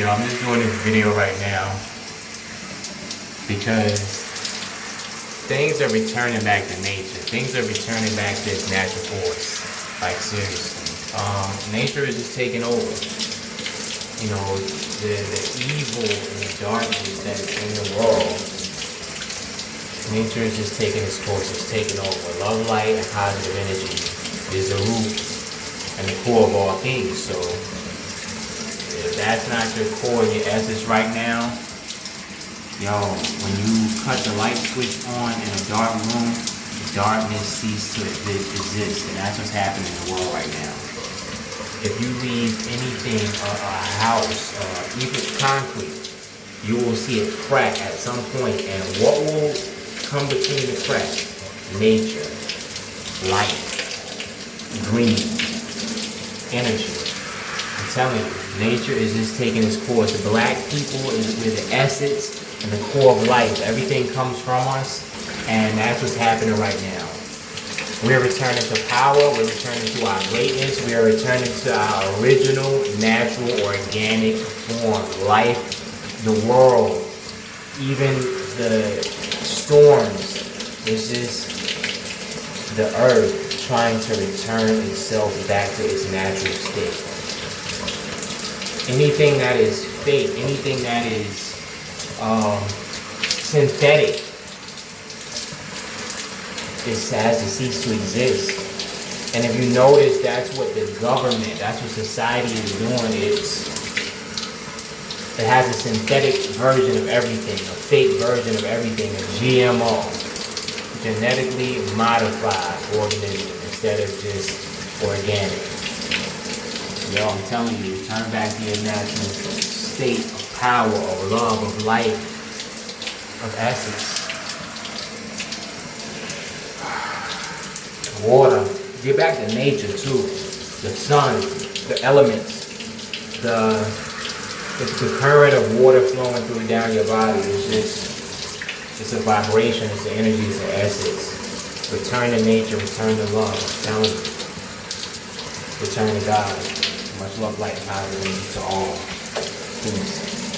I'm just doing this video right now because things are returning back to nature. Things are returning back to its natural force. Like, seriously. Nature is just taking over. You know, the evil and the darkness that is in the world, nature is just taking its course. It's taking over. Love, light, and positive energy is the root and the core of all things. So, if that's not your core and your essence right now, when you cut the light switch on in a dark room, darkness ceases to exist, and that's what's happening in the world right now. If you leave anything, a house, even concrete, you will see it crack at some point, and what will come between the crack? Nature, light, green, energy. I'm telling you, nature is just taking its course. The black people is with the essence and the core of life. Everything comes from us, and that's what's happening right now. We're returning to power. We're returning to our greatness. We are returning to our original, natural, organic form. Life, the world, even the storms. This is the earth trying to return itself back to its natural state. Anything that is fake, anything that is synthetic, it has to cease to exist. And if you notice, that's what the government, that's what society is doing. It has a synthetic version of everything, a fake version of everything, a GMO, genetically modified organism instead of just organic. I'm telling you, turn back to your natural state of power, of love, of life, of essence. Water. Get back to nature too. The sun, the elements, the current of water flowing through down your body. It's a vibration, it's the energy, it's the essence. Return to nature, return to love. I'm telling you. Return to God. Much love, light, and positive to all. Peace.